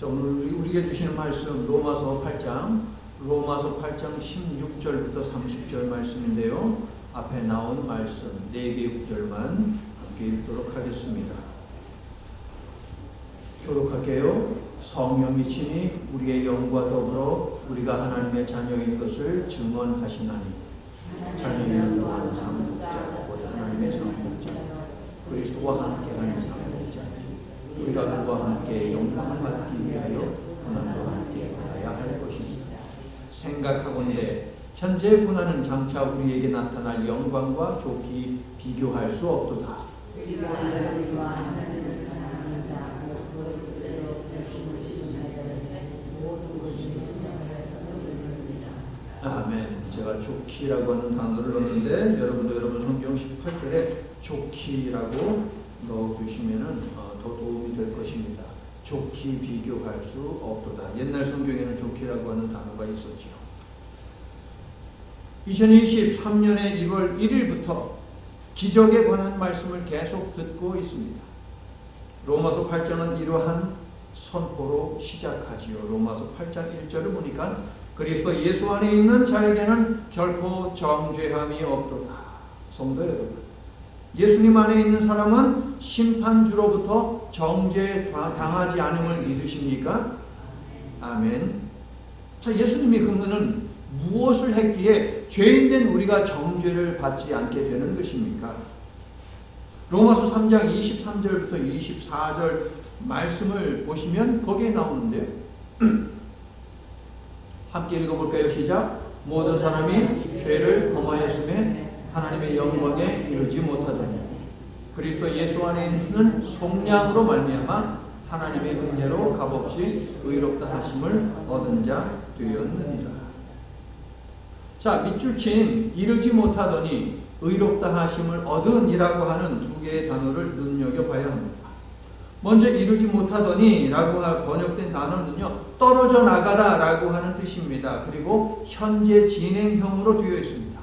오늘 우리에게 주시는 말씀 로마서 8장 16절부터 30절 말씀인데요. 앞에 나온 말씀 4개의 구절만 함께 읽도록 하겠습니다. 교독할게요. 성령이 친히 우리의 영과 더불어 우리가 하나님의 자녀인 것을 증언하시나니 자녀는 또한 상속자 곧 하나님의 상속자 그리스도와 함께하는 상속자 우리가 그와 함께 영광을 받기 위하여 고난도 함께 받아야 할 것입니다. 생각하건대 현재 고난은 장차 우리에게 나타날 영광과 좋게 비교할 수 없도다. 아멘. 제가 좋기라고 하는 단어를 넣었는데 여러분 성경 18절에 좋기라고 넣어두시면은 더 도움이 될 것입니다. 좋기 비교할 수 없도다. 옛날 성경에는 좋기라고 하는 단어가 있었죠. 2023년의 1월 1일부터 기적에 관한 말씀을 계속 듣고 있습니다. 로마서 8장은 이러한 선포로 시작하지요. 로마서 8장 1절을 보니까 그리스도 예수 안에 있는 자에게는 결코 정죄함이 없도다. 성도 여러분, 예수님 안에 있는 사람은 심판주로부터 정죄 당하지 않음을 믿으십니까? 아멘. 자, 예수님이 그러면은 무엇을 했기에 죄인된 우리가 정죄를 받지 않게 되는 것입니까? 로마서 3장 23절부터 24절 말씀을 보시면 거기에 나오는데요. 함께 읽어볼까요? 시작. 모든 사람이 죄를 범하였음에 하나님의 영광에 이르지 못하더니 그리스도 예수 안에 있는 속량으로 말미암아 하나님의 은혜로 값없이 의롭다 하심을 얻은 자 되었느니라. 자, 밑줄 친 이르지 못하더니 의롭다 하심을 얻은이라고 하는 두 개의 단어를 눈여겨봐야 합니다. 먼저 이르지 못하더니 라고 번역된 단어는요, 떨어져 나가다 라고 하는 뜻입니다. 그리고 현재 진행형으로 되어 있습니다.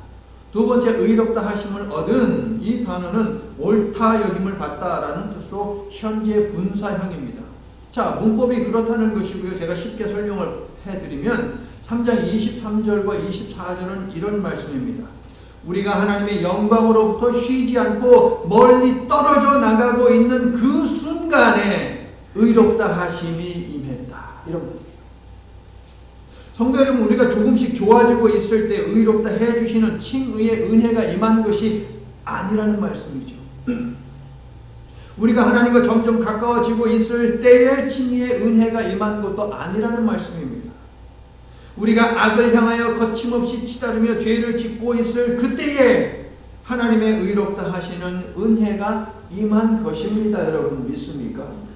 두 번째, 의롭다 하심을 얻은 이 단어는 옳다 여김을 받다라는 뜻으로 현재 분사형입니다. 자, 문법이 그렇다는 것이고요. 제가 쉽게 설명을 해드리면 3장 23절과 24절은 이런 말씀입니다. 우리가 하나님의 영광으로부터 쉬지 않고 멀리 떨어져 나가고 있는 그 순간에 의롭다 하심이 임했다. 이런 말이에요. 성도 여러분, 우리가 조금씩 좋아지고 있을 때 의롭다 해주시는 칭의의 은혜가 임한 것이 아니라는 말씀이죠. 우리가 하나님과 점점 가까워지고 있을 때에 칭의의 은혜가 임한 것도 아니라는 말씀입니다. 우리가 악을 향하여 거침없이 치다르며 죄를 짓고 있을 그때에 하나님의 의롭다 하시는 은혜가 임한 것입니다. 여러분 믿습니까?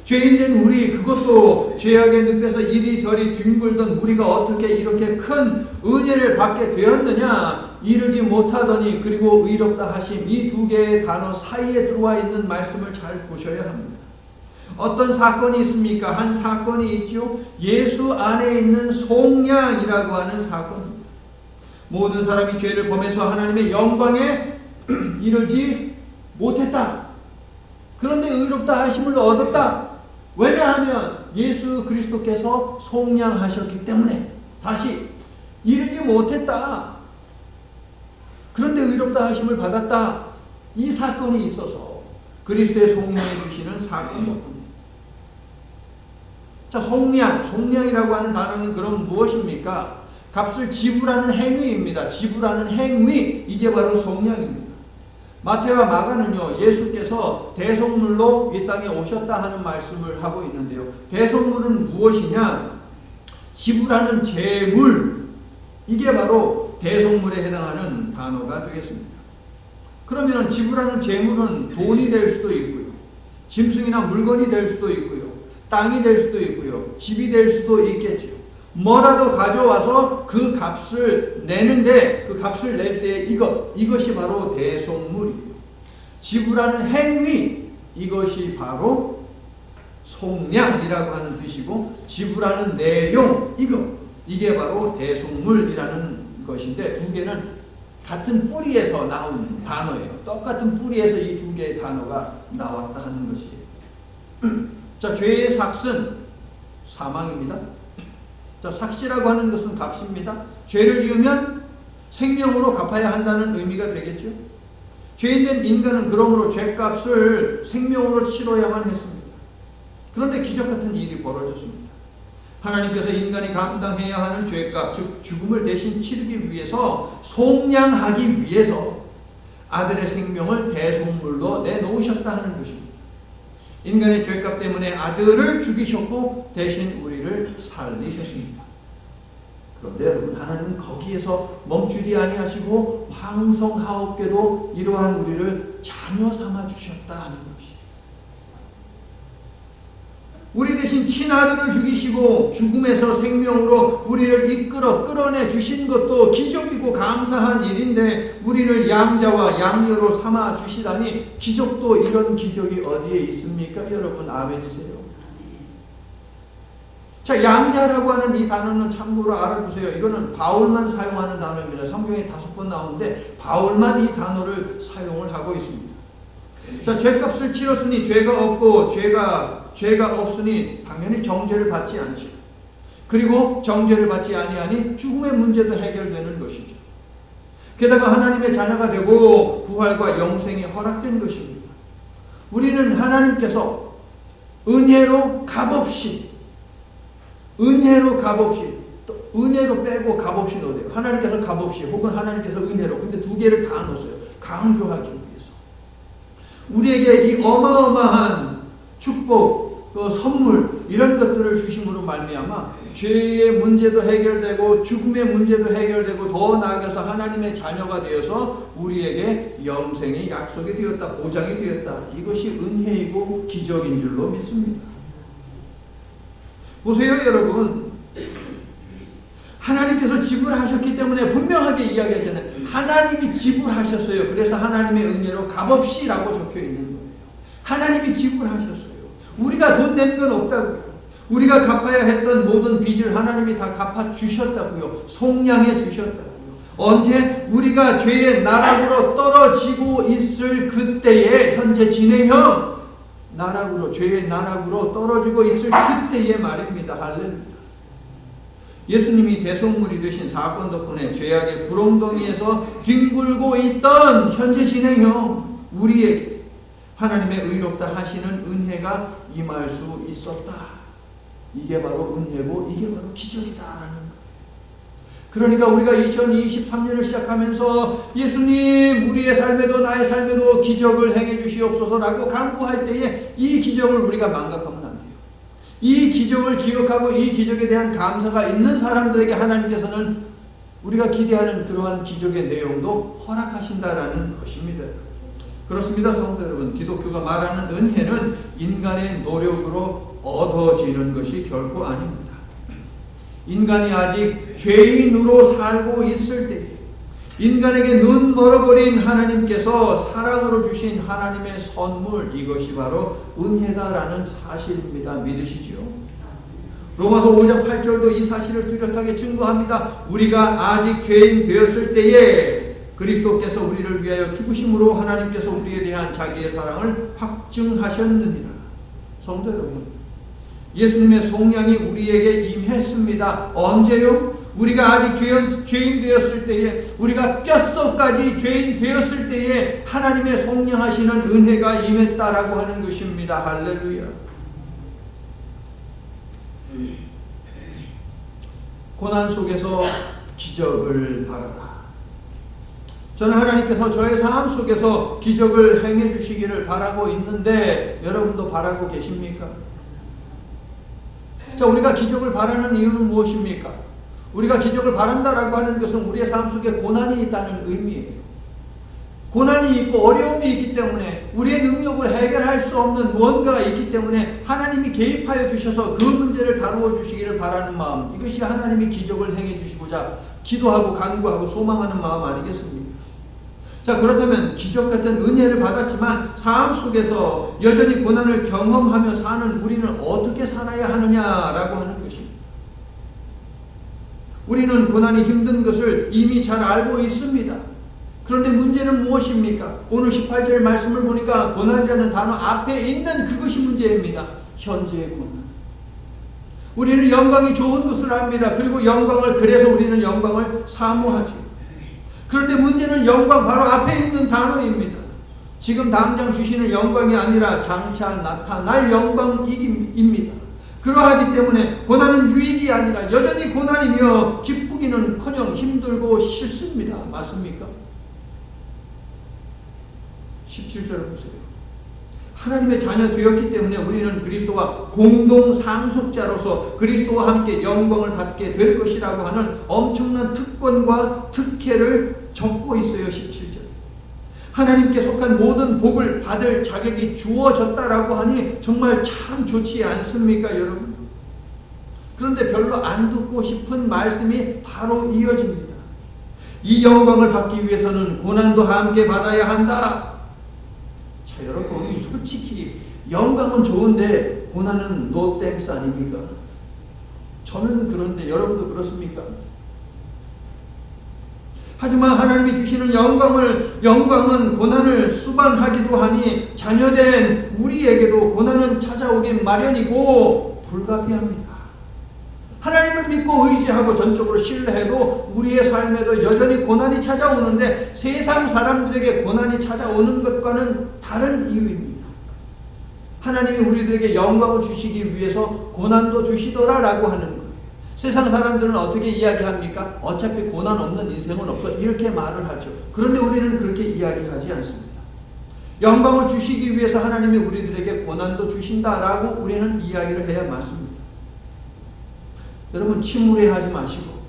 죄인된 우리, 그것도 죄악의 늪에서 이리저리 뒹굴던 우리가 어떻게 이렇게 큰 은혜를 받게 되었느냐? 이르지 못하더니 그리고 의롭다 하심, 이 두 개의 단어 사이에 들어와 있는 말씀을 잘 보셔야 합니다. 어떤 사건이 있습니까? 한 사건이 있죠. 예수 안에 있는 속량이라고 하는 사건입니다. 모든 사람이 죄를 범해서 하나님의 영광에 이르지 못했다. 그런데 의롭다 하심을 얻었다. 왜냐하면 예수 그리스도께서 속량하셨기 때문에. 다시, 이르지 못했다. 그런데 의롭다 하심을 받았다. 이 사건이 있어서 그리스도의 속량해 주시는 사건이었군요. 자, 속량이라고 하는 단어는 그럼 무엇입니까? 값을 지불하는 행위입니다. 지불하는 행위, 이게 바로 속량입니다. 마태와 마가는요, 예수께서 대속물로 이 땅에 오셨다 하는 말씀을 하고 있는데요. 대속물은 무엇이냐? 지불하는 재물, 이게 바로 대속물에 해당하는 단어가 되겠습니다. 그러면 지불하는 재물은 돈이 될 수도 있고요, 짐승이나 물건이 될 수도 있고요, 땅이 될 수도 있고요, 집이 될 수도 있겠죠. 뭐라도 가져와서 그 값을 내는데, 그 값을 낼 때 이것이 바로 대속물이에요. 지불하는 행위, 이것이 바로 속량이라고 하는 뜻이고, 지불하는 내용, 이게 바로 대속물이라는 것인데, 두 개는 같은 뿌리에서 나온 단어예요. 똑같은 뿌리에서 이 두 개의 단어가 나왔다 하는 것이에요. 자, 죄의 삭은 사망입니다. 자, 삭시라고 하는 것은 값입니다. 죄를 지으면 생명으로 갚아야 한다는 의미가 되겠죠. 죄인된 인간은 그러므로 죄값을 생명으로 치러야만 했습니다. 그런데 기적 같은 일이 벌어졌습니다. 하나님께서 인간이 감당해야 하는 죄값, 즉 죽음을 대신 치르기 위해서, 속량하기 위해서 아들의 생명을 대속물로 내놓으셨다 하는 것입니다. 인간의 죄값 때문에 아들을 죽이셨고 대신 우리를 살리셨습니다. 그런데 여러분, 하나님은 거기에서 멈추지 아니하시고 황성하옵게도 이러한 우리를 자녀 삼아 주셨다 하는 것이, 우리 대신 친아들을 죽이시고 죽음에서 생명으로 우리를 이끌어 끌어내 주신 것도 기적이고 감사한 일인데, 우리를 양자와 양녀로 삼아 주시다니, 기적도 이런 기적이 어디에 있습니까? 여러분, 아멘이세요? 자, 양자라고 하는 이 단어는 참고로 알아두세요. 이거는 바울만 사용하는 단어입니다. 성경에 5번 나오는데 바울만 이 단어를 사용을 하고 있습니다. 자, 죄값을 치렀으니 죄가 없고 죄가 없으니 당연히 정죄를 받지 않죠. 그리고 정죄를 받지 아니하니 죽음의 문제도 해결되는 것이죠. 게다가 하나님의 자녀가 되고 부활과 영생이 허락된 것입니다. 우리는 하나님께서 은혜로 값없이, 또 은혜로 빼고 값없이 넣어요. 하나님께서 값없이 혹은 하나님께서 은혜로, 근데 두 개를 다 넣었어요. 강조하기 위해서. 우리에게 이 어마어마한 축복, 선물, 이런 것들을 주심으로 말미암아 죄의 문제도 해결되고 죽음의 문제도 해결되고, 더 나아가서 하나님의 자녀가 되어서 우리에게 영생이 약속이 되었다, 보장이 되었다. 이것이 은혜이고 기적인 줄로 믿습니다. 보세요, 여러분. 하나님께서 지불하셨기 때문에 분명하게 이야기하잖아요. 하나님이 지불하셨어요. 그래서 하나님의 은혜로 값없이라고 적혀 있는 거예요. 하나님이 지불하셨어요. 우리가 돈 낸 건 없다고요. 우리가 갚아야 했던 모든 빚을 하나님이 다 갚아주셨다고요. 속량해 주셨다고요. 언제? 우리가 죄의 나락으로 떨어지고 있을 그때에, 현재 진행형 나락으로, 죄의 나락으로 떨어지고 있을 그때의 말입니다. 할렐루야. 예수님이 대속물이 되신 사건 덕분에 죄악의 구렁텅이에서 뒹굴고 있던 현재 진행형 우리에게 하나님의 의롭다 하시는 은혜가 임할 수 있었다. 이게 바로 은혜고 이게 바로 기적이다라는 거예요. 그러니까 우리가 2023년을 시작하면서 예수님, 우리의 삶에도 나의 삶에도 기적을 행해 주시옵소서라고 간구할 때에 이 기적을 우리가 망각하면 안 돼요. 이 기적을 기억하고 이 기적에 대한 감사가 있는 사람들에게 하나님께서는 우리가 기대하는 그러한 기적의 내용도 허락하신다라는 것입니다. 그렇습니다, 성도 여러분. 기독교가 말하는 은혜는 인간의 노력으로 얻어지는 것이 결코 아닙니다. 인간이 아직 죄인으로 살고 있을 때, 인간에게 눈 멀어버린 하나님께서 사랑으로 주신 하나님의 선물, 이것이 바로 은혜다라는 사실입니다. 믿으시죠? 로마서 5장 8절도 이 사실을 뚜렷하게 증거합니다. 우리가 아직 죄인 되었을 때에 그리스도께서 우리를 위하여 죽으심으로 하나님께서 우리에 대한 자기의 사랑을 확증하셨느니라. 성도 여러분, 예수님의 속량이 우리에게 임했습니다. 언제요? 우리가 아직 죄인 되었을 때에, 우리가 뼛속까지 죄인 되었을 때에 하나님의 속량하시는 은혜가 임했다라고 하는 것입니다. 할렐루야. 고난 속에서 기적을 바라다. 저는 하나님께서 저의 삶 속에서 기적을 행해 주시기를 바라고 있는데, 여러분도 바라고 계십니까? 자, 우리가 기적을 바라는 이유는 무엇입니까? 우리가 기적을 바란다라고 하는 것은 우리의 삶 속에 고난이 있다는 의미예요. 고난이 있고 어려움이 있기 때문에, 우리의 능력을 해결할 수 없는 무언가가 있기 때문에 하나님이 개입하여 주셔서 그 문제를 다루어 주시기를 바라는 마음, 이것이 하나님이 기적을 행해 주시고자 기도하고 간구하고 소망하는 마음 아니겠습니까? 자, 그렇다면 기적 같은 은혜를 받았지만 삶 속에서 여전히 고난을 경험하며 사는 우리는 어떻게 살아야 하느냐라고 하는 것입니다. 우리는 고난이 힘든 것을 이미 잘 알고 있습니다. 그런데 문제는 무엇입니까? 오늘 18절 말씀을 보니까 고난이라는 단어 앞에 있는 그것이 문제입니다. 현재의 고난. 우리는 영광이 좋은 것을 압니다. 그리고 그래서 우리는 영광을 사모하죠. 그런데 문제는 영광 바로 앞에 있는 단어입니다. 지금 당장 주시는 영광이 아니라 장차 나타날 영광입니다. 그러하기 때문에 고난은 유익이 아니라 여전히 고난이며 기쁘기는커녕 힘들고 싫습니다. 맞습니까? 17절을 보세요. 하나님의 자녀 되었기 때문에 우리는 그리스도와 공동 상속자로서 그리스도와 함께 영광을 받게 될 것이라고 하는 엄청난 특권과 특혜를 적고 있어요. 17절. 하나님께 속한 모든 복을 받을 자격이 주어졌다라고 하니 정말 참 좋지 않습니까, 여러분? 그런데 별로 안 듣고 싶은 말씀이 바로 이어집니다. 이 영광을 받기 위해서는 고난도 함께 받아야 한다. 자, 여러분, 솔직히 영광은 좋은데 고난은 노 땡스 아닙니까? 저는 그런데 여러분도 그렇습니까? 하지만 하나님이 주시는 영광은 고난을 수반하기도 하니 자녀된 우리에게도 고난은 찾아오긴 마련이고 불가피합니다. 하나님을 믿고 의지하고 전적으로 신뢰해도 우리의 삶에도 여전히 고난이 찾아오는데 세상 사람들에게 고난이 찾아오는 것과는 다른 이유입니다. 하나님이 우리들에게 영광을 주시기 위해서 고난도 주시더라라고 하는 거예요. 세상 사람들은 어떻게 이야기합니까? 어차피 고난 없는 인생은 없어. 이렇게 말을 하죠. 그런데 우리는 그렇게 이야기하지 않습니다. 영광을 주시기 위해서 하나님이 우리들에게 고난도 주신다라고 우리는 이야기를 해야 맞습니다. 여러분, 침울해하지 마시고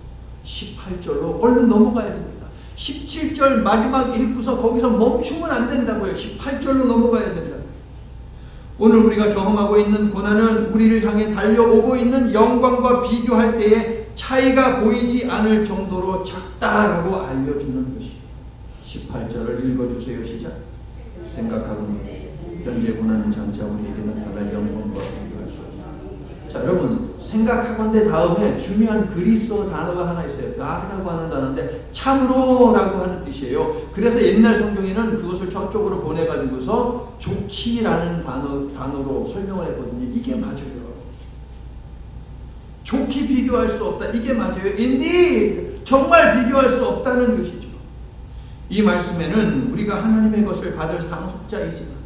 18절로 얼른 넘어가야 됩니다. 17절 마지막 읽고서 거기서 멈추면 안 된다고요. 18절로 넘어가야 된다. 오늘 우리가 경험하고 있는 고난은 우리를 향해 달려오고 있는 영광과 비교할 때에 차이가 보이지 않을 정도로 작다라고 알려주는 것이에요. 18절을 읽어주세요. 시작. 생각하고 현재 고난은 장차 우리에게 나타날 영광과 비교할 수 없다. 자, 여러분, 생각하건대 다음에 중요한 그리스어 단어가 하나 있어요. God라고 하는 단어인데 참으로라고 하는 뜻이에요. 그래서 옛날 성경에는 그것을 저쪽으로 보내가지고서 좋기라는 단어로 설명을 했거든요. 이게 맞아요. 좋기 비교할 수 없다. 이게 맞아요. Indeed, 정말 비교할 수 없다는 것이죠. 이 말씀에는 우리가 하나님의 것을 받을 상속자이지만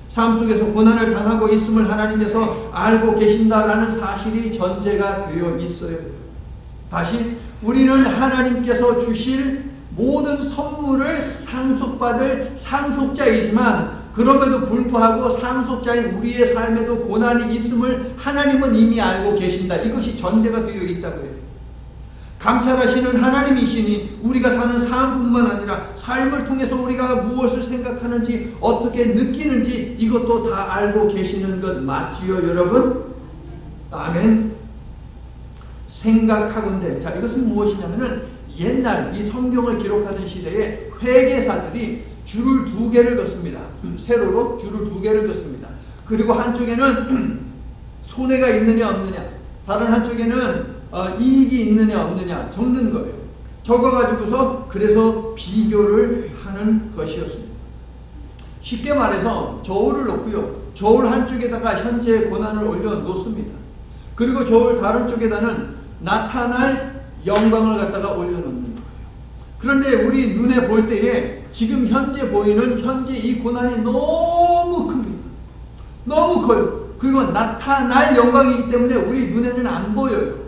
삶 속에서 고난을 당하고 있음을 하나님께서 알고 계신다라는 사실이 전제가 되어 있어요. 다시 우리는 하나님께서 주실 모든 선물을 상속받을 상속자이지만 그럼에도 불구하고 상속자인 우리의 삶에도 고난이 있음을 하나님은 이미 알고 계신다. 이것이 전제가 되어 있다고 해요. 감찰하시는 하나님이시니 우리가 사는 삶뿐만 아니라 삶을 통해서 우리가 무엇을 생각하는지 어떻게 느끼는지 이것도 다 알고 계시는 것 맞지요, 여러분? 아멘. 생각하건대. 자, 이것은 무엇이냐면은 옛날 이 성경을 기록하던 시대에 회계사들이 줄을 2개를 긋습니다. 세로로 줄을 2개를 긋습니다. 그리고 한쪽에는 손해가 있느냐 없느냐, 다른 한쪽에는 이익이 있느냐 없느냐 적는 거예요. 적어가지고서 그래서 비교를 하는 것이었습니다. 쉽게 말해서 저울을 놓고요. 저울 한쪽에다가 현재의 고난을 올려놓습니다. 그리고 저울 다른 쪽에다는 나타날 영광을 갖다가 올려놓는 거예요. 그런데 우리 눈에 볼 때에 지금 현재 보이는 현재 이 고난이 너무 큽니다. 너무 커요. 그리고 나타날 영광이기 때문에 우리 눈에는 안 보여요.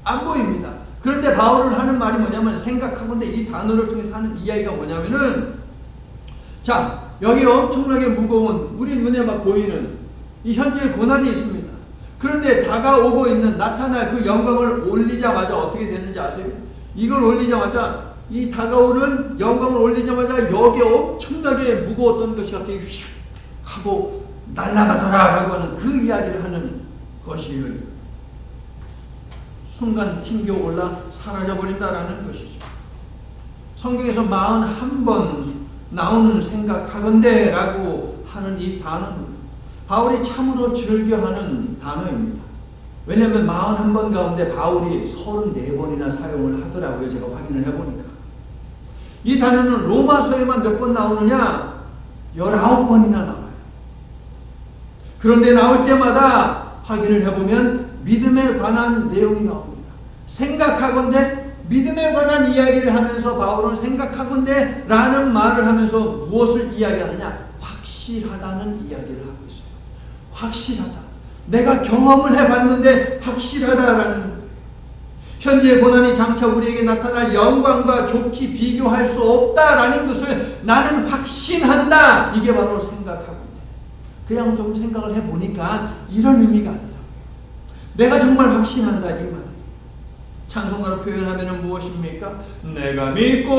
안 보입니다. 그런데 바울은 하는 말이 뭐냐면 생각하건대 이 단어를 통해서 하는 이야기가 뭐냐면은 자, 여기 엄청나게 무거운 우리 눈에 막 보이는 이 현재 고난이 있습니다. 그런데 다가오고 있는 나타날 그 영광을 올리자마자 어떻게 되는지 아세요? 이걸 올리자마자 이 다가오는 영광을 올리자마자 여기 엄청나게 무거웠던 것이 갑자기 휙 하고 날아가더라라고 하는 그 이야기를 하는 것이에요. 순간 튕겨 올라 사라져버린다라는 것이죠. 성경에서 41번 나오는 생각하건대 라고 하는 이 단어는 바울이 참으로 즐겨하는 단어입니다. 왜냐하면 41번 가운데 바울이 34번이나 사용을 하더라고요. 제가 확인을 해보니까. 이 단어는 로마서에만 몇 번 나오느냐? 19번이나 나와요. 그런데 나올 때마다 확인을 해보면 믿음에 관한 내용이 나옵니다. 생각하건대, 믿음에 관한 이야기를 하면서 바울은 생각하건대 라는 말을 하면서 무엇을 이야기하느냐? 확실하다는 이야기를 하고 있어요. 확실하다. 내가 경험을 해봤는데 확실하다라는 거예요. 현재의 고난이 장차 우리에게 나타날 영광과 좋게 비교할 수 없다라는 것을 나는 확신한다. 이게 바로 생각하건대. 그냥 좀 생각을 해보니까 이런 의미가 아니라 내가 정말 확신한다 이 말. 찬송가로 표현하면 무엇입니까? 내가 믿고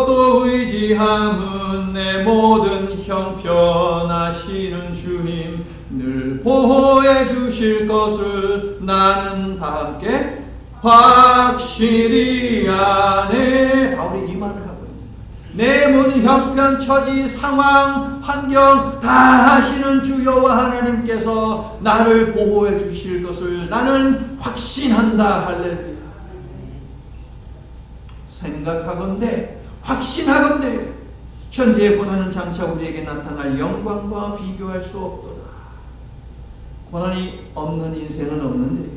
또 의지함은 내 모든 형편하시는 주님 늘 보호해 주실 것을 나는 다 함께 확실히 아네. 바울이 이 말을 하고 있는 내 모든 형편, 처지, 상황, 환경 다 하시는 주 여호와 하나님께서 나를 보호해 주실 것을 나는 확신한다. 할렐루야. 생각하건대, 확신하건대 현재의 고난은 장차 우리에게 나타날 영광과 비교할 수 없도다. 고난이 없는 인생은 없는데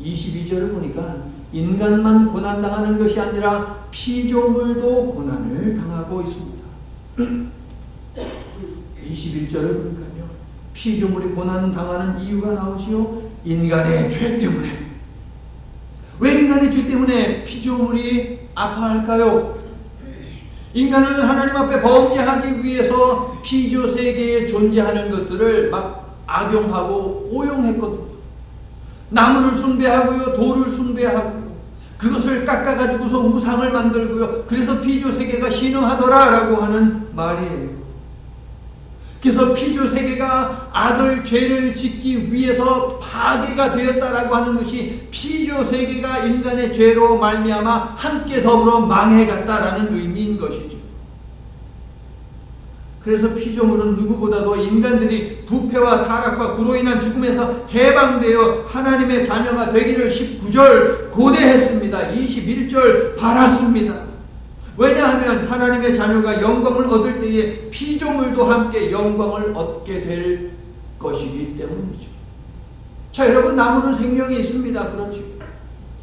22절을 보니까 인간만 고난당하는 것이 아니라 피조물도 고난을 당하고 있습니다. 21절을 보니까요, 피조물이 고난당하는 이유가 나오지요. 인간의 죄 때문에. 왜 인간의 죄 때문에 피조물이 아파할까요? 인간은 하나님 앞에 범죄하기 위해서 피조 세계에 존재하는 것들을 막 악용하고 오용했거든요. 나무를 숭배하고요, 돌을 숭배하고요, 그것을 깎아가지고서 우상을 만들고요. 그래서 피조 세계가 신음하더라라고 하는 말이에요. 그래서 피조 세계가 악을, 죄를 짓기 위해서 파괴가 되었다라고 하는 것이 피조 세계가 인간의 죄로 말미암아 함께 더불어 망해갔다라는 의미인 것이죠. 그래서 피조물은 누구보다도 인간들이 부패와 타락과 그로 인한 죽음에서 해방되어 하나님의 자녀가 되기를 19절 고대했습니다. 21절 바랐습니다. 왜냐하면 하나님의 자녀가 영광을 얻을 때에 피조물도 함께 영광을 얻게 될 것이기 때문이죠. 자, 여러분, 나무는 생명이 있습니다. 그렇죠.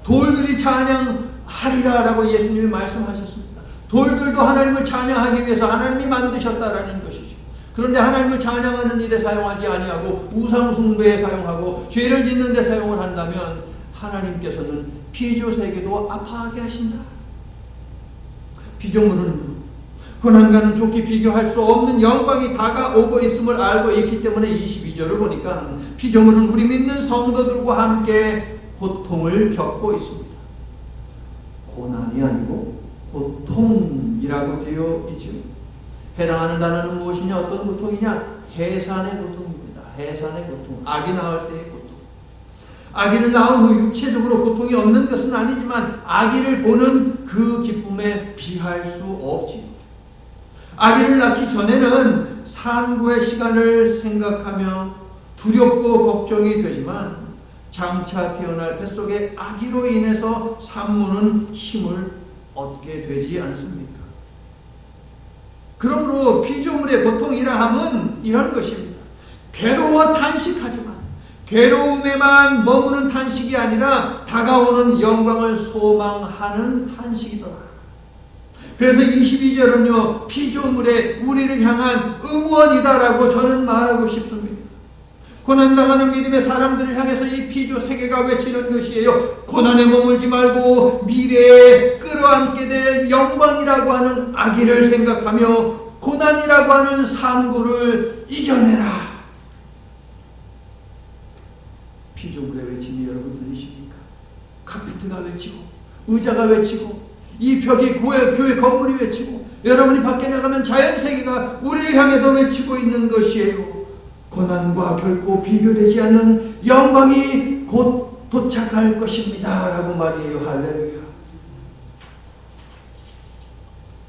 돌들이 찬양하리라 라고 예수님이 말씀하셨습니다. 돌들도 하나님을 찬양하기 위해서 하나님이 만드셨다라는 것이죠. 그런데 하나님을 찬양하는 일에 사용하지 아니하고 우상 숭배에 사용하고 죄를 짓는 데 사용을 한다면 하나님께서는 피조 세계도 아파하게 하신다. 피조물은 고난과는 좋게 비교할 수 없는 영광이 다가오고 있음을 알고 있기 때문에 22절을 보니까 피조물은 우리 믿는 성도들과 함께 고통을 겪고 있습니다. 고난이 아니고 고통이라고 되어 있죠. 해당하는 단어는 무엇이냐? 어떤 고통이냐? 해산의 고통입니다. 해산의 고통. 아기 낳을 때의 고통. 아기를 낳은 후 육체적으로 고통이 없는 것은 아니지만 아기를 보는 그 기쁨에 비할 수 없지. 아기를 낳기 전에는 산고의 시간을 생각하며 두렵고 걱정이 되지만 장차 태어날 뱃속의 아기로 인해서 산모는 힘을 얻게 되지 않습니까? 그러므로 피조물의 고통이라 함은 이런 것입니다. 괴로워 탄식하지만 괴로움에만 머무는 탄식이 아니라 다가오는 영광을 소망하는 탄식이더라. 그래서 22절은요, 피조물의 우리를 향한 응원이다라고 저는 말하고 싶습니다. 고난당하는 믿음의 사람들을 향해서 이 피조 세계가 외치는 것이에요. 고난에 머물지 말고 미래에 끌어안게 될 영광이라고 하는 아기를 생각하며 고난이라고 하는 산고를 이겨내라. 피조물의 외침이 여러분 들리십니까? 카피트가 외치고 의자가 외치고 이 벽이 교회 건물이 외치고 여러분이 밖에 나가면 자연세계가 우리를 향해서 외치고 있는 것이에요. 고난과 결코 비교되지 않는 영광이 곧 도착할 것입니다 라고 말이에요. 할렐루야.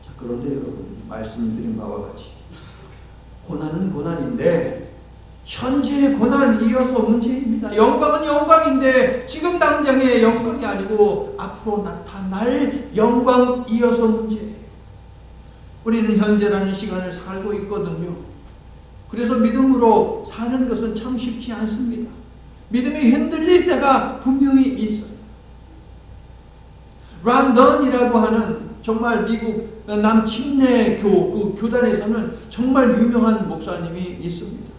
자, 그런데 여러분, 말씀드린 바와 같이 고난은 고난인데 현재의 고난이어서 문제입니다. 영광은 영광인데 지금 당장의 영광이 아니고 앞으로 나타날 영광이어서 문제예요. 우리는 현재라는 시간을 살고 있거든요. 그래서 믿음으로 사는 것은 참 쉽지 않습니다. 믿음이 흔들릴 때가 분명히 있어요. 란던이라고 하는 정말 미국 남침례교 그 교단에서는 정말 유명한 목사님이 있습니다.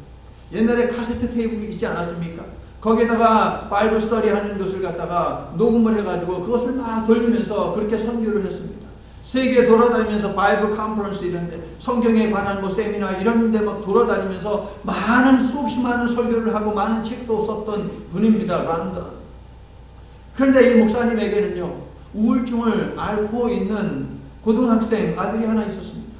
옛날에 카세트 테이프가 있지 않았습니까? 거기에다가 바이블 스터디 하는 것을 갖다가 녹음을 해가지고 그것을 막 돌리면서 그렇게 선교를 했습니다. 세계 돌아다니면서 바이블 컨퍼런스 이런데 성경에 관한 뭐 세미나 이런 데 막 돌아다니면서 수없이 많은 설교를 하고 많은 책도 썼던 분입니다. 란던. 그런데 이 목사님에게는요, 우울증을 앓고 있는 고등학생 아들이 하나 있었습니다.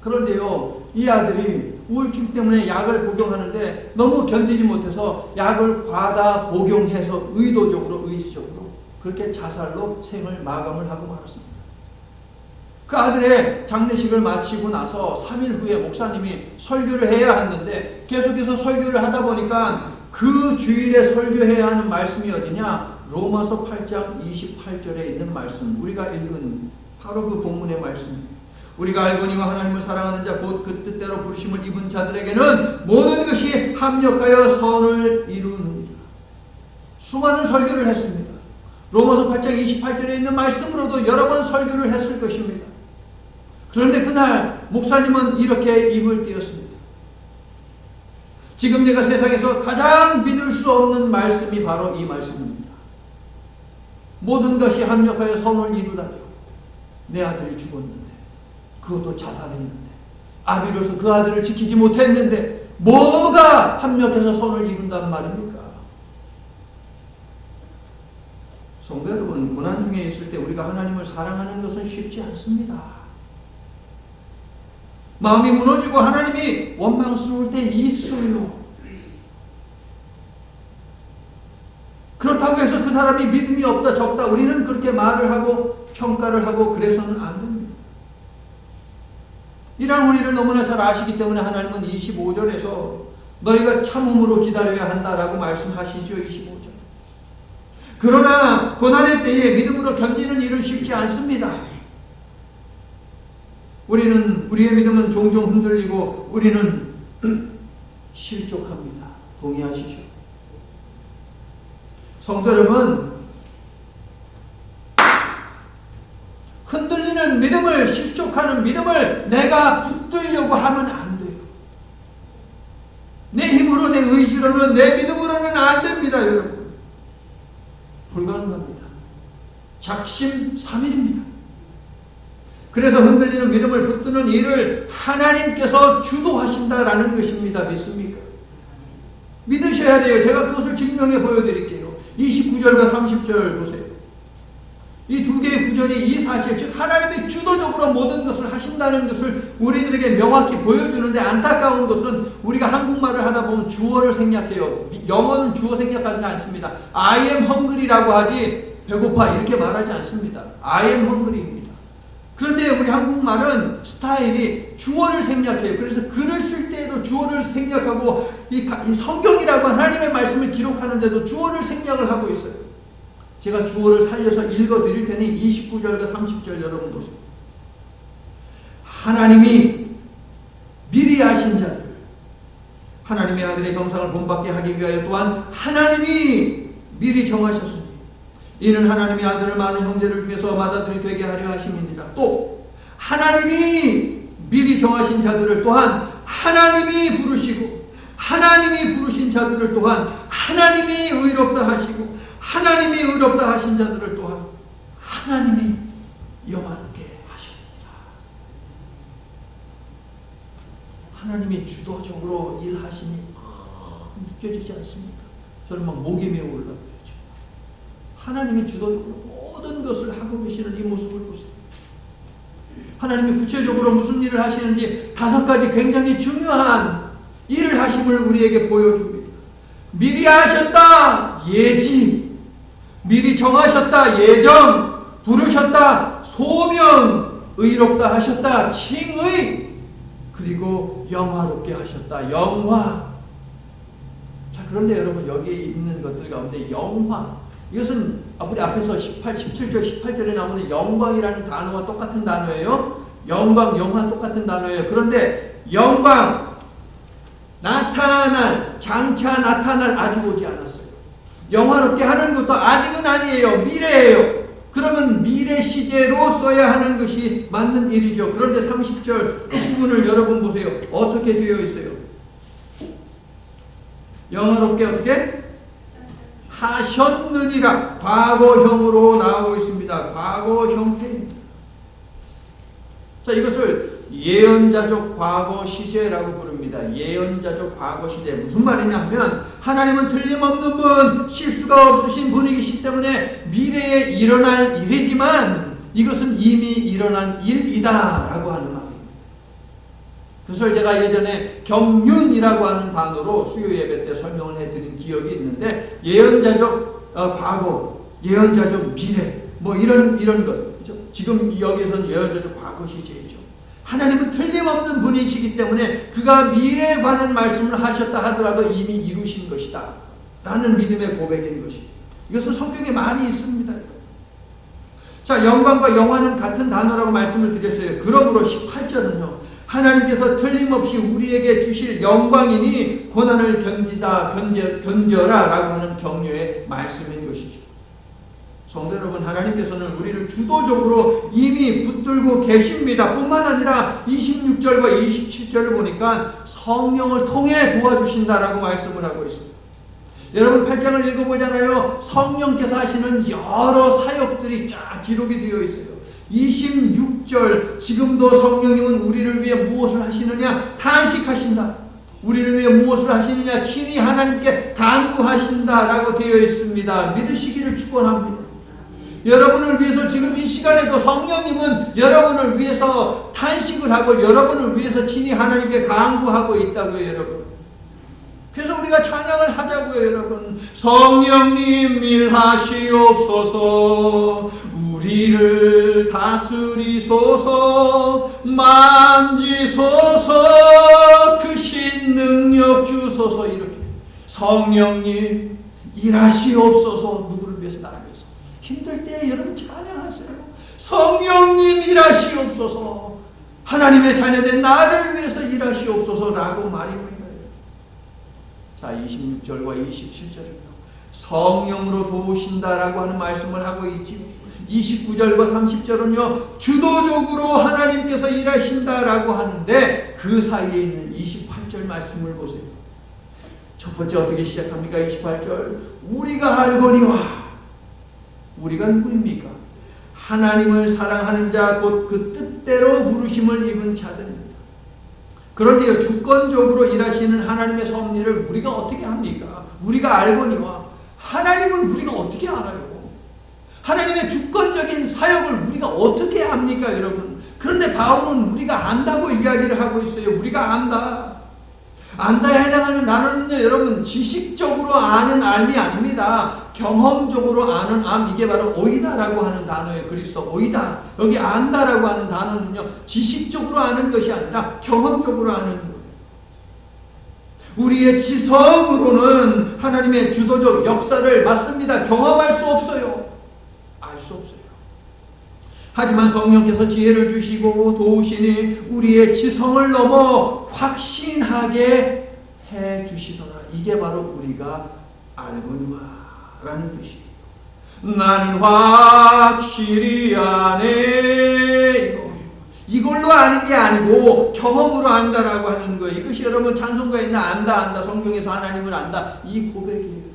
그런데요, 이 아들이 우울증 때문에 약을 복용하는데 너무 견디지 못해서 약을 과다 복용해서 의지적으로 그렇게 자살로 생을 마감을 하고 말았습니다. 그 아들의 장례식을 마치고 나서 3일 후에 목사님이 설교를 해야 했는데 계속해서 설교를 하다 보니까 그 주일에 설교해야 하는 말씀이 어디냐? 로마서 8장 28절에 있는 말씀, 우리가 읽은 바로 그 본문의 말씀입니다. 우리가 알거니와 하나님을 사랑하는 자 곧 그 뜻대로 부르심을 입은 자들에게는 모든 것이 합력하여 선을 이루느니라. 수많은 설교를 했습니다. 로마서 8장 28절에 있는 말씀으로도 여러 번 설교를 했을 것입니다. 그런데 그날 목사님은 이렇게 입을 띄었습니다. 지금 내가 세상에서 가장 믿을 수 없는 말씀이 바로 이 말씀입니다. 모든 것이 합력하여 선을 이루다니요. 내 아들이 죽었는데, 그것도 자살했는데, 아비로서 그 아들을 지키지 못했는데 뭐가 합력해서 선을 이룬단 말입니까? 성도 여러분, 고난 중에 있을 때 우리가 하나님을 사랑하는 것은 쉽지 않습니다. 마음이 무너지고 하나님이 원망스러울 때 있어요. 그렇다고 해서 그 사람이 믿음이 없다, 적다, 우리는 그렇게 말을 하고 평가를 하고 그래서는 안 됩니다. 이런 우리를 너무나 잘 아시기 때문에 하나님은 25절에서 너희가 참음으로 기다려야 한다라고 말씀하시죠. 25절. 그러나 고난의 때에 믿음으로 견디는 일은 쉽지 않습니다. 우리의 믿음은 종종 흔들리고 우리는 실족합니다. 동의하시죠? 성도 여러분, 흔들리는 믿음을, 실족하는 믿음을 내가 붙들려고 하면 안 돼요. 내 힘으로, 내 의지로는, 내 믿음으로는 안 됩니다, 여러분. 불가능합니다. 작심삼일입니다. 그래서 흔들리는 믿음을 붙드는 일을 하나님께서 주도하신다라는 것입니다. 믿습니까? 믿으셔야 돼요. 제가 그것을 증명해 보여드릴게요. 29절과 30절 보세요. 이 두 개의 구절이 이 사실, 즉 하나님이 주도적으로 모든 것을 하신다는 것을 우리들에게 명확히 보여주는데, 안타까운 것은 우리가 한국말을 하다 보면 주어를 생략해요. 영어는 주어 생략하지 않습니다. I am hungry라고 하지 배고파 이렇게 말하지 않습니다. I am hungry입니다. 그런데 우리 한국말은 스타일이 주어를 생략해요. 그래서 글을 쓸 때에도 주어를 생략하고 이 성경이라고 하나님의 말씀을 기록하는데도 주어를 생략을 하고 있어요. 제가 주어를 살려서 읽어드릴 테니 29절과 30절 여러분 보세요. 하나님이 미리 아신 자들, 하나님의 아들의 형상을 본받게 하기 위하여 또한 하나님이 미리 정하셨으니 이는 하나님의 아들을 많은 형제들 중에서 맏아들이 되게 하려 하심이니라. 또 하나님이 미리 정하신 자들을 또한 하나님이 부르시고 하나님이 부르신 자들을 또한 하나님이 의롭다 하시고 하나님이 의롭다 하신 자들을 또한 하나님이 영화롭게 하십니다. 하나님이 주도적으로 일하시니 느껴지지 않습니까? 저는 막 목이 메어 올라오죠. 하나님이 주도적으로 모든 것을 하고 계시는 이 모습을 보세요. 하나님이 구체적으로 무슨 일을 하시는지 5가지 굉장히 중요한 일을 하심을 우리에게 보여줍니다. 미리 하셨다, 예지. 미리 정하셨다, 예정. 부르셨다, 소명. 의롭다 하셨다, 칭의. 그리고 영화롭게 하셨다, 영화. 자, 그런데 여러분, 여기에 있는 것들 가운데 영화, 이것은 우리 앞에서 17절, 18절에 나오는 영광이라는 단어와 똑같은 단어예요. 영광, 영화 똑같은 단어예요. 그런데 영광, 장차 나타날 아직 오지 않았어요. 영화롭게 하는 것도 아직은 아니에요. 미래예요. 그러면 미래 시제로 써야 하는 것이 맞는 일이죠. 그런데 30절 그 부분을 여러분 보세요. 어떻게 되어 있어요? 영화롭게 어떻게? 하셨느니라. 과거형으로 나오고 있습니다. 과거 형태입니다. 자, 이것을 예언자적 과거 시제라고 부릅니다. 예언자적 과거 시제. 무슨 말이냐면 하나님은 틀림없는 분, 실수가 없으신 분이기 때문에 미래에 일어날 일이지만 이것은 이미 일어난 일이다 라고 하는 말입니다. 그것을 제가 예전에 경륜이라고 하는 단어로 수요 예배 때 설명을 해드린 기억이 있는데, 예언자적 과거, 예언자적 미래, 뭐 이런 것. 그렇죠? 지금 여기서는 예언자적 과거 시제이죠. 하나님은 틀림없는 분이시기 때문에 그가 미래에 관한 말씀을 하셨다 하더라도 이미 이루신 것이다 라는 믿음의 고백인 것이죠. 이것은 성경에 많이 있습니다. 자, 영광과 영화는 같은 단어라고 말씀을 드렸어요. 그러므로 18절은요. 하나님께서 틀림없이 우리에게 주실 영광이니 고난을 견뎌라 라고 하는 격려의 말씀인 것이죠. 성도 여러분, 하나님께서는 우리를 주도적으로 이미 붙들고 계십니다. 뿐만 아니라 26절과 27절을 보니까 성령을 통해 도와주신다라고 말씀을 하고 있습니다. 여러분 8장을 읽어보잖아요. 성령께서 하시는 여러 사역들이 쫙 기록이 되어 있어요. 26절, 지금도 성령님은 우리를 위해 무엇을 하시느냐? 탄식하신다. 우리를 위해 무엇을 하시느냐? 친히 하나님께 간구하신다라고 되어 있습니다. 믿으시기를 축원합니다. 여러분을 위해서 지금 이 시간에도 성령님은 여러분을 위해서 탄식을 하고 여러분을 위해서 친히 하나님께 간구하고 있다고요, 여러분. 그래서 우리가 찬양을 하자고요, 여러분. 성령님 일하시옵소서, 우리를 다스리소서, 만지소서, 크신 능력 주소서. 이렇게 성령님 일하시옵소서. 누구를 위해서? 나를 위해서. 힘들 때 여러분 찬양하세요. 성령님 일하시옵소서, 하나님의 자녀된 나를 위해서 일하시옵소서라고 말입니다. 자, 26절과 27절은요. 성령으로 도우신다라고 하는 말씀을 하고 있지요. 29절과 30절은요. 주도적으로 하나님께서 일하신다라고 하는데 그 사이에 있는 28절 말씀을 보세요. 첫 번째 어떻게 시작합니까? 28절. 우리가 알거니와. 우리가 누구입니까? 하나님을 사랑하는 자, 곧 그 뜻대로 부르심을 입은 자들입니다. 그런데요, 주권적으로 일하시는 하나님의 섭리를 우리가 어떻게 합니까? 우리가 알거니와. 하나님을 우리가 어떻게 알아요? 하나님의 주권적인 사역을 우리가 어떻게 합니까, 여러분? 그런데 바울은 우리가 안다고 이야기를 하고 있어요. 우리가 안다. 안다에 해당하는 단어는요, 여러분, 지식적으로 아는 암이 아닙니다. 경험적으로 아는 암, 이게 바로 오이다라고 하는 단어예요. 그리스도 오이다. 여기 안다라고 하는 단어는요, 지식적으로 아는 것이 아니라 경험적으로 아는 거예요. 우리의 지성으로는 하나님의 주도적 역사를 맞습니다. 경험할 수 없어요. 알 수 없어요. 하지만 성령께서 지혜를 주시고 도우시니 우리의 지성을 넘어 확신하게 해주시더라. 이게 바로 우리가 알거니와 라는 뜻이에요. 나는 확실히 아네. 이걸로 아는 게 아니고 경험으로 안다라고 하는 거예요. 이것이 여러분 찬송가에 있는 안다 성경에서 하나님을 안다 이 고백이에요.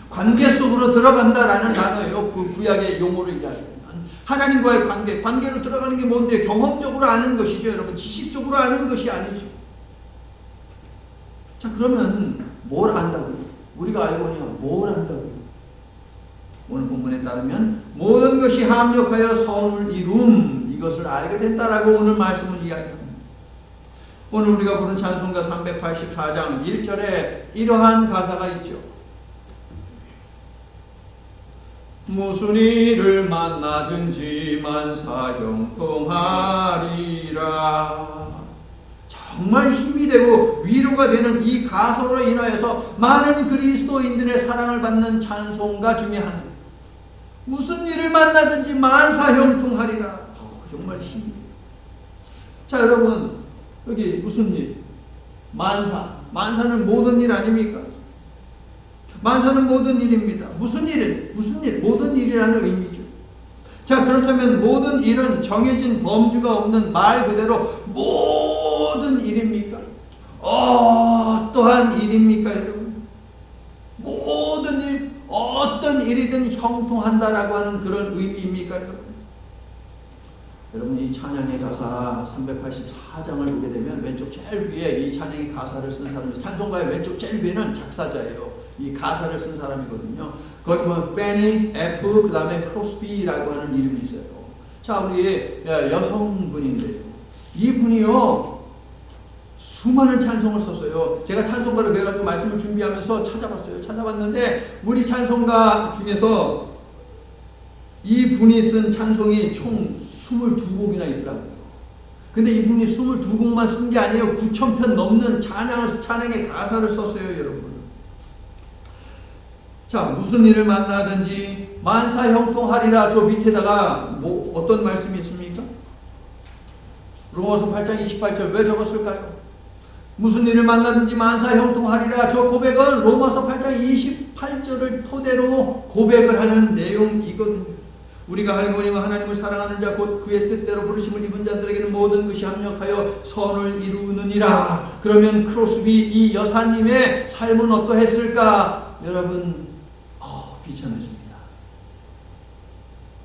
관계 속으로 들어간다라는 단어예요. 그 구약의 용어로 이야기하면 하나님과의 관계로 들어가는 게 뭔데? 경험적으로 아는 것이죠, 여러분. 지식적으로 아는 것이 아니죠. 자, 그러면 뭘 안다고요? 우리가 알거니와 뭘 안다고요? 오늘 본문에 따르면 모든 것이 합력하여 선을 이룸, 이것을 알게 된다라고 오늘 말씀을 이야기합니다. 오늘 우리가 부른 찬송가 384장 1절에 이러한 가사가 있죠. 무슨 일을 만나든지 만사형통하리라. 정말 힘이 되고 위로가 되는 이 가사로 인하여서 많은 그리스도인들의 사랑을 받는 찬송가 중에 하나. 무슨 일을 만나든지 만사형통하리라. 정말 힘이 돼요. 자, 여러분, 여기 무슨 일? 만사. 만사는 모든 일 아닙니까? 만사는 모든 일입니다. 무슨 일? 모든 일이라는 의미죠. 자, 그렇다면 모든 일은 정해진 범주가 없는 말 그대로 모든 일입니까? 어떠한 일입니까, 여러분? 모든 일, 어떤 일이든 형통한다라고 하는 그런 의미입니까, 여러분? 여러분, 이 찬양의 가사 384장을 보게 되면 왼쪽 제일 위에 이 찬양의 가사를 쓴 사람이, 찬송가의 왼쪽 제일 위에는 작사자예요. 이 가사를 쓴 사람이거든요. 거기 보면 페니 F 그 다음에 크로스비라고 하는 이름이 있어요. 자, 우리 여성분인데요. 이분이요 수많은 찬송을 썼어요. 제가 찬송가를 그래가지고 말씀을 준비하면서 찾아봤어요. 찾아봤는데 우리 찬송가 중에서 이분이 쓴 찬송이 총 22곡이나 있더라고요. 근데 이분이 22곡만 쓴 게 아니에요. 9,000편 넘는 찬양의 가사를 썼어요, 여러분. 자, 무슨 일을 만나든지 만사 형통하리라. 저 밑에다가 뭐 어떤 말씀이 있습니까? 로마서 8장 28절 왜 적었을까요? 무슨 일을 만나든지 만사 형통하리라. 저 고백은 로마서 8장 28절을 토대로 고백을 하는 내용이거든요. 우리가 알거니와 하나님을 사랑하는 자 곧 그의 뜻대로 부르심을 입은 자들에게는 모든 것이 합력하여 선을 이루느니라. 그러면 크로스비 이 여사님의 삶은 어떠했을까? 여러분, 비참했습니다.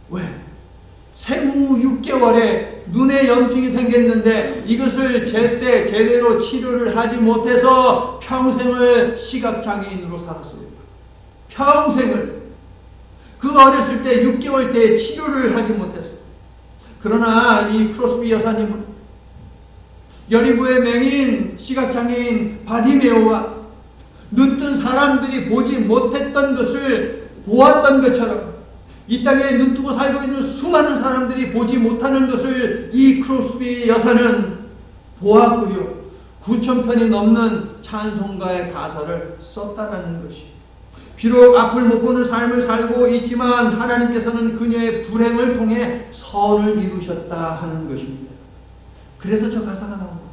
왜? 생후 6개월에 눈에 염증이 생겼는데 이것을 제대로 치료를 하지 못해서 평생을 시각장애인으로 살았어요. 평생을. 그 어렸을 때 6개월 때 치료를 하지 못했어요. 그러나 이 크로스비 여사님은 여리고의 맹인 시각장애인 바디메오가 눈뜬 사람들이 보지 못했던 것을 보았던 것처럼 이 땅에 눈뜨고 살고 있는 수많은 사람들이 보지 못하는 것을 이 크로스비 여사는 보았고요. 9,000편이 넘는 찬송가의 가사를 썼다라는 것이. 비록 앞을 못 보는 삶을 살고 있지만 하나님께서는 그녀의 불행을 통해 선을 이루셨다 하는 것입니다. 그래서 저 가사가 나온 거예요.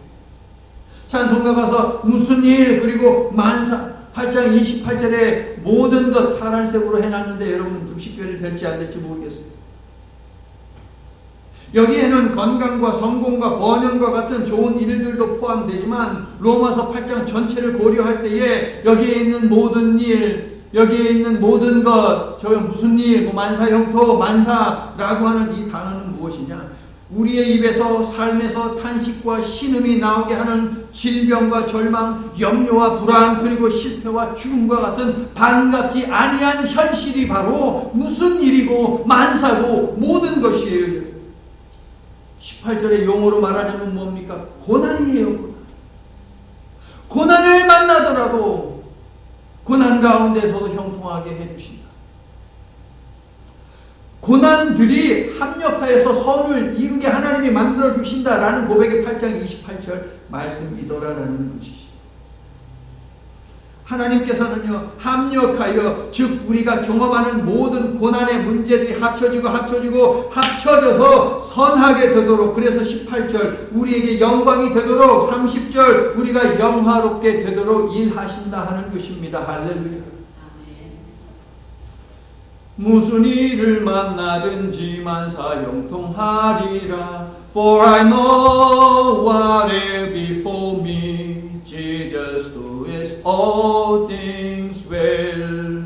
찬송가 가서 무슨 일 그리고 만사 8장 28절에 모든 것 파란색으로 해놨는데 여러분 좀 식별이 될지 안 될지 모르겠어요. 여기에는 건강과 성공과 번영과 같은 좋은 일들도 포함되지만 로마서 8장 전체를 고려할 때에 여기에 있는 모든 일, 여기에 있는 모든 것, 저 무슨 일, 뭐 만사 형통, 만사라고 하는 이 단어는 무엇이냐? 우리의 입에서 삶에서 탄식과 신음이 나오게 하는 질병과 절망, 염려와 불안, 그리고 실패와 죽음과 같은 반갑지 아니한 현실이 바로 무슨 일이고 만사고 모든 것이에요. 18절의 용어로 말하자면 뭡니까? 고난이에요. 고난을 만나더라도 고난 가운데서도 형통하게 해주신다. 고난들이 합력하여서 선을 이루게 하나님이 만들어 주신다라는 고백의 8장 28절 말씀이더라라는 것이죠. 하나님께서는요, 합력하여, 즉 우리가 경험하는 모든 고난의 문제들이 합쳐져서 선하게 되도록, 그래서 18절 우리에게 영광이 되도록, 30절 우리가 영화롭게 되도록 일하신다 하는 것입니다. 할렐루야. 무슨 일을 만나든지 만사 형통하리라. For I know whatever before me, Jesus doeth all things well.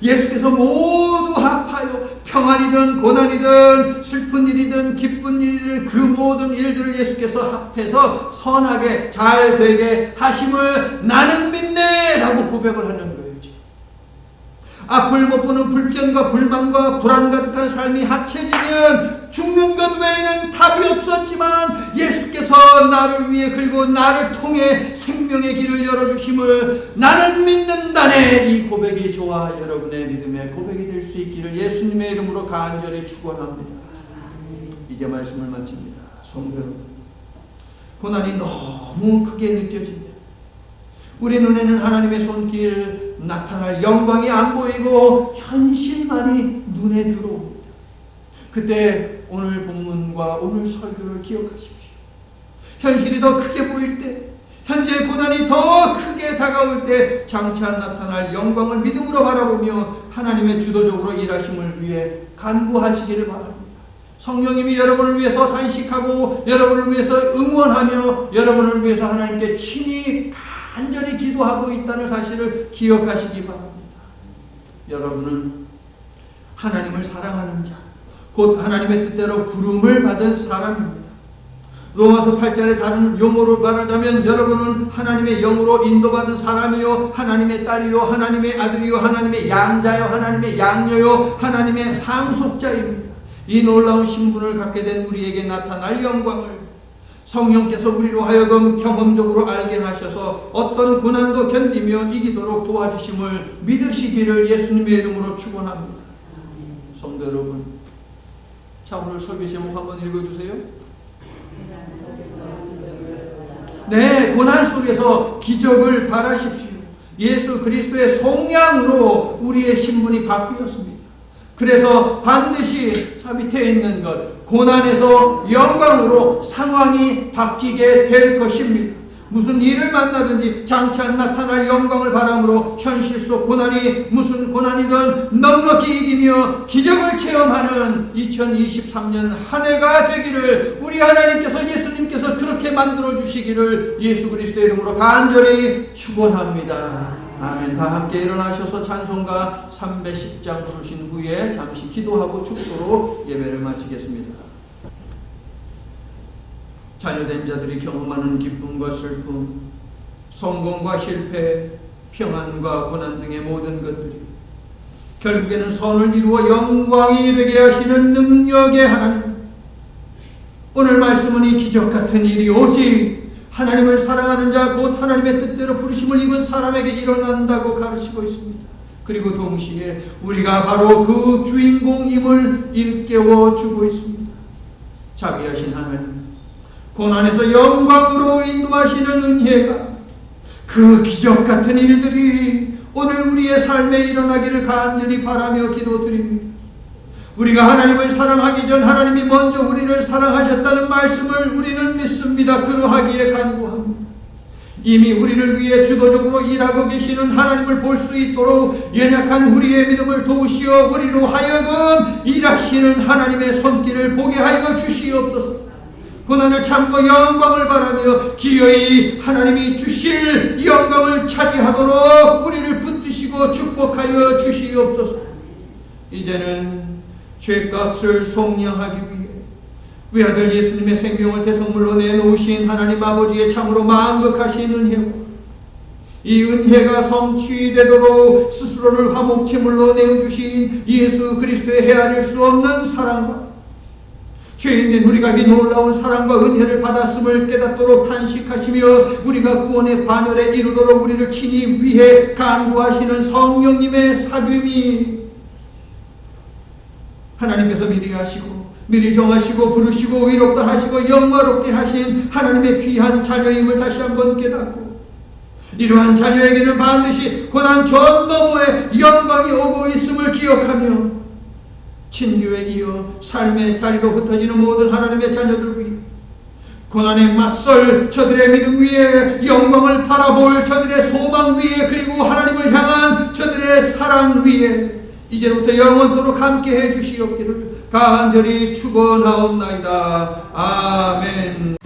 예수께서 모두 합하여 평안이든 고난이든 슬픈 일이든 기쁜 일이든 그 모든 일들을 예수께서 합해서 선하게 잘 되게 하심을 나는 믿네 라고 고백을 하는 거예요. 앞을 못 보는 불편과 불만과 불안 가득한 삶이 합쳐지면 죽는 것 외에는 답이 없었지만 예수께서 나를 위해 그리고 나를 통해 생명의 길을 열어주심을 나는 믿는다네. 이 고백이 저와 여러분의 믿음의 고백이 될 수 있기를 예수님의 이름으로 간절히 축원합니다. 이제 말씀을 마칩니다. 성도 여러분, 고난이 너무 크게 느껴집니다. 우리 눈에는 하나님의 손길 나타날 영광이 안 보이고 현실만이 눈에 들어옵니다. 그때 오늘 본문과 오늘 설교를 기억하십시오. 현실이 더 크게 보일 때, 현재 고난이 더 크게 다가올 때 장차 나타날 영광을 믿음으로 바라보며 하나님의 주도적으로 일하심을 위해 간구하시기를 바랍니다. 성령님이 여러분을 위해서 단식하고 여러분을 위해서 응원하며 여러분을 위해서 하나님께 친히 간절히 기도하고 있다는 사실을 기억하시기 바랍니다. 여러분은 하나님을 사랑하는 자, 곧 하나님의 뜻대로 부름을 받은 사람입니다. 로마서 8절에 다른 용어로 말하자면 여러분은 하나님의 영으로 인도받은 사람이요, 하나님의 딸이요, 하나님의 아들이요, 하나님의 양자요, 하나님의 양녀요, 하나님의 상속자입니다. 이 놀라운 신분을 갖게 된 우리에게 나타날 영광을 성령께서 우리로 하여금 경험적으로 알게 하셔서 어떤 고난도 견디며 이기도록 도와주심을 믿으시기를 예수님의 이름으로 축원합니다. 성도 여러분, 자, 오늘 설교 제목 한번 읽어주세요. 네, 고난 속에서 기적을 바라십시오. 예수 그리스도의 속량으로 우리의 신분이 바뀌었습니다. 그래서 반드시 저 밑에 있는 것, 고난에서 영광으로 상황이 바뀌게 될 것입니다. 무슨 일을 만나든지 장차 나타날 영광을 바람으로 현실 속 고난이 무슨 고난이든 넉넉히 이기며 기적을 체험하는 2023년 한 해가 되기를 우리 하나님께서, 예수님께서 그렇게 만들어 주시기를 예수 그리스도의 이름으로 간절히 축원합니다. 아멘. 다 함께 일어나셔서 찬송가 310장 부르신 후에 잠시 기도하고 축도로 예배를 마치겠습니다. 자녀된 자들이 경험하는 기쁨과 슬픔, 성공과 실패, 평안과 고난 등의 모든 것들이 결국에는 선을 이루어 영광이 되게 하시는 능력의 하나님, 오늘 말씀은 이 기적 같은 일이 오직 하나님을 사랑하는 자, 곧 하나님의 뜻대로 부르심을 입은 사람에게 일어난다고 가르치고 있습니다. 그리고 동시에 우리가 바로 그 주인공임을 일깨워 주고 있습니다. 자비하신 하나님, 고난에서 영광으로 인도하시는 은혜가, 그 기적 같은 일들이 오늘 우리의 삶에 일어나기를 간절히 바라며 기도드립니다. 우리가 하나님을 사랑하기 전 하나님이 먼저 우리를 사랑하셨다는 말씀을 우리는 믿습니다. 그러하기에 간구합니다. 이미 우리를 위해 주도적으로 일하고 계시는 하나님을 볼 수 있도록 연약한 우리의 믿음을 도우시어 우리로 하여금 일하시는 하나님의 손길을 보게 하여 주시옵소서. 고난을 참고 영광을 바라며 기어이 하나님이 주실 영광을 차지하도록 우리를 붙드시고 축복하여 주시옵소서. 이제는 죄값을 속량하기 위해 외아들 예수님의 생명을 대성물로 내놓으신 하나님 아버지의 참으로 만극하신 은혜고, 이 은혜가 성취되도록 스스로를 화목제물로 내어주신 예수 그리스도의 헤아릴 수 없는 사랑과 죄인된 우리가 이 놀라운 사랑과 은혜를 받았음을 깨닫도록 탄식하시며 우리가 구원의 반열에 이르도록 우리를 친히 위해 간구하시는 성령님의 사귐이 하나님께서 미리 하시고 미리 정하시고 부르시고 의롭다 하시고 영화롭게 하신 하나님의 귀한 자녀임을 다시 한번 깨닫고, 이러한 자녀에게는 반드시 고난 전 너머에 영광이 오고 있음을 기억하며 친교에 이어 삶의 자리로 흩어지는 모든 하나님의 자녀들 위해 고난에 맞설 저들의 믿음 위에, 영광을 바라볼 저들의 소망 위에, 그리고 하나님을 향한 저들의 사랑 위에 이제부터 영원토록 함께 해주시옵기를 간절히 축원하옵나이다. 아멘.